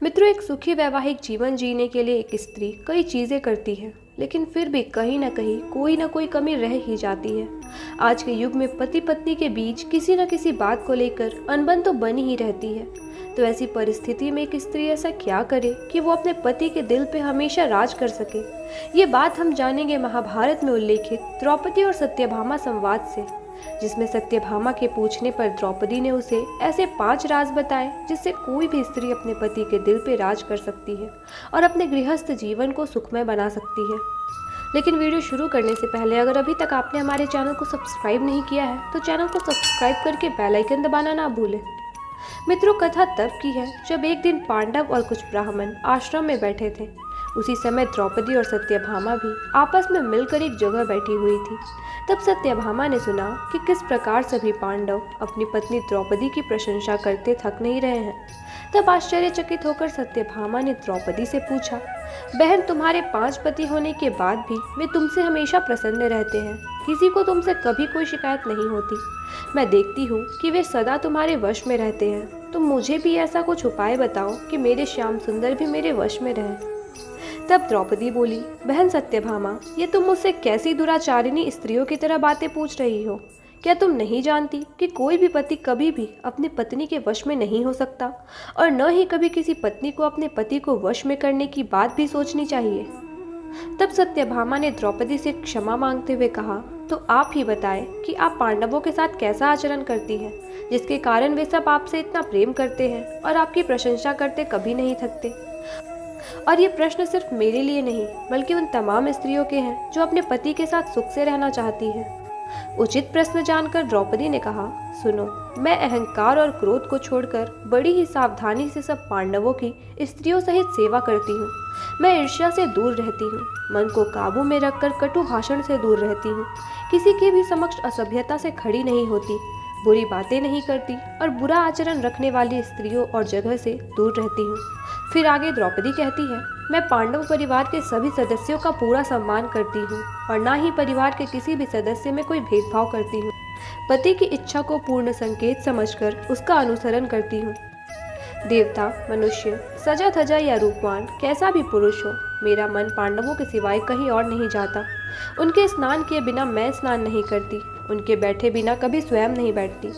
मित्रों, एक सुखी वैवाहिक जीवन जीने के लिए एक स्त्री कई चीज़ें करती है, लेकिन फिर भी कहीं ना कोई कमी रह ही जाती है। आज के युग में पति पत्नी के बीच किसी न किसी बात को लेकर अनबन तो बनी ही रहती है। तो ऐसी परिस्थिति में एक स्त्री ऐसा क्या करे कि वो अपने पति के दिल पे हमेशा राज कर सके। ये बात हम जानेंगे महाभारत में उल्लेखित द्रौपदी और सत्यभामा संवाद से, जिसमें सत्यभामा के पूछने पर द्रौपदी ने उसे ऐसे 5 राज बताए जिससे कोई भी स्त्री अपने पति के दिल पे राज कर सकती है और अपने गृहस्थ जीवन को सुखमय बना सकती है। लेकिन वीडियो शुरू करने से पहले अगर अभी तक आपने हमारे चैनल को सब्सक्राइब नहीं किया है तो चैनल को सब्सक्राइब करके बेल आइकन दबाना ना भूलें। मित्रों, कथा तब की है जब एक दिन पांडव और कुछ ब्राह्मण आश्रम में बैठे थे। उसी समय द्रौपदी और सत्यभामा भी आपस में मिलकर एक जगह बैठी हुई थी। तब सत्यभामा ने सुना कि किस प्रकार सभी पांडव अपनी पत्नी द्रौपदी की प्रशंसा करते थक नहीं रहे हैं। तब आश्चर्यचकित होकर सत्यभामा ने द्रौपदी से पूछा, बहन, तुम्हारे 5 पति होने के बाद भी वे तुमसे हमेशा प्रसन्न रहते हैं, किसी को तुमसे कभी कोई शिकायत नहीं होती। मैं देखती हूँ कि वे सदा तुम्हारे वश में रहते हैं। तुम मुझे भी ऐसा कुछ उपाय बताओ कि मेरे श्याम सुंदर भी मेरे वश में रहें। तब द्रौपदी बोली, बहन सत्यभामा, ये तुम मुझसे कैसी दुराचारिणी स्त्रियों की तरह बातें पूछ रही हो? क्या तुम नहीं जानती कि कोई भी पति कभी भी अपनी पत्नी के वश में नहीं हो सकता और न ही कभी किसी पत्नी को अपने पति को वश में करने की बात भी सोचनी चाहिए। तब सत्यभामा ने द्रौपदी से क्षमा मांगते हुए कहा, तो आप ही बताएं कि आप पांडवों के साथ कैसा आचरण करती हैं, जिसके कारण वे सब आपसे इतना प्रेम करते हैं और आपकी प्रशंसा करते कभी नहीं थकते। और ये प्रश्न सिर्फ मेरे लिए नहीं बल्कि उन तमाम स्त्रियों के हैं जो अपने पति के साथ सुख से रहना चाहती हैं। उचित प्रश्न जानकर द्रौपदी ने कहा, सुनो, मैं अहंकार और क्रोध को छोड़कर बड़ी ही सावधानी से सब पांडवों की स्त्रियों सहित सेवा करती हूँ। मैं ईर्ष्या से दूर रहती हूँ, मन को काबू में रखकर कटु भाषण से दूर रहती हूँ, किसी के भी समक्ष असभ्यता से खड़ी नहीं होती, बुरी बातें नहीं करती और बुरा आचरण रखने वाली स्त्रियों और जगह से दूर रहती हूँ। फिर आगे द्रौपदी कहती है, मैं पांडव परिवार के सभी सदस्यों का पूरा सम्मान करती हूँ और ना ही परिवार के किसी भी सदस्य में कोई भेदभाव करती हूँ। पति की इच्छा को पूर्ण संकेत समझकर उसका अनुसरण करती हूँ। देवता, मनुष्य, सजा धजा या रूपवान कैसा भी पुरुष हो, मेरा मन पांडवों के सिवाय कहीं और नहीं जाता। उनके स्नान किए बिना मैं स्नान नहीं करती, उनके बैठे बिना कभी स्वयं नहीं बैठती।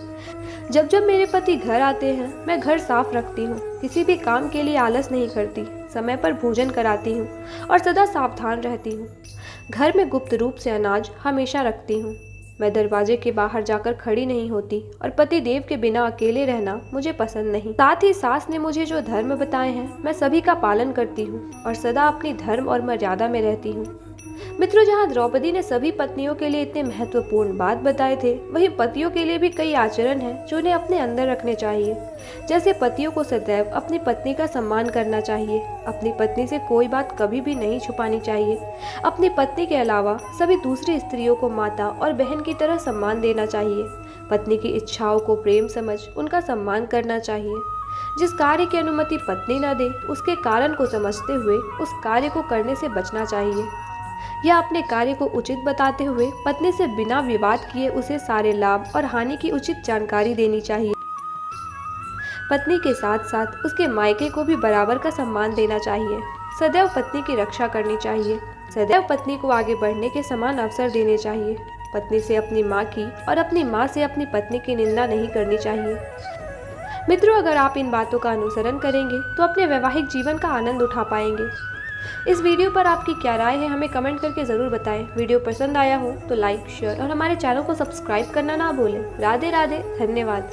जब जब मेरे पति घर आते हैं मैं घर साफ रखती हूँ, किसी भी काम के लिए आलस नहीं करती, समय पर भोजन कराती हूँ और सदा सावधान रहती हूँ। घर में गुप्त रूप से अनाज हमेशा रखती हूँ। मैं दरवाजे के बाहर जाकर खड़ी नहीं होती और पति देव के बिना अकेले रहना मुझे पसंद नहीं। साथ ही सास ने मुझे जो धर्म बताए हैं मैं सभी का पालन करती हूँ और सदा अपनी धर्म और मर्यादा में रहती हूँ। मित्रों, जहाँ द्रौपदी ने सभी पत्नियों के लिए इतने महत्वपूर्ण बात बताए थे, वहीं पतियों के लिए भी कई आचरण हैं जो उन्हें अपने अंदर रखने चाहिए। जैसे पतियों को सदैव अपनी पत्नी का सम्मान करना चाहिए, अपनी पत्नी से कोई बात कभी भी नहीं छुपानी चाहिए, अपनी पत्नी के अलावा सभी दूसरी स्त्रियों को माता और बहन की तरह सम्मान देना चाहिए, पत्नी की इच्छाओं को प्रेम समझ उनका सम्मान करना चाहिए, जिस कार्य की अनुमति पत्नी न दे उसके कारण को समझते हुए उस कार्य को करने से बचना चाहिए, या अपने कार्य को उचित बताते हुए पत्नी से बिना विवाद किए उसे सारे लाभ और हानि की उचित जानकारी देनी चाहिए। पत्नी के साथ साथ उसके मायके को भी बराबर का सम्मान देना चाहिए। सदैव पत्नी की रक्षा करनी चाहिए, सदैव पत्नी को आगे बढ़ने के समान अवसर देने चाहिए। पत्नी से अपनी माँ की और अपनी माँ से अपनी पत्नी की निंदा नहीं करनी चाहिए। मित्रों, अगर आप इन बातों का अनुसरण करेंगे तो अपने वैवाहिक जीवन का आनंद उठा पाएंगे। इस वीडियो पर आपकी क्या राय है हमें कमेंट करके ज़रूर बताएं। वीडियो पसंद आया हो तो लाइक, शेयर और हमारे चैनल को सब्सक्राइब करना ना भूलें। राधे राधे, धन्यवाद।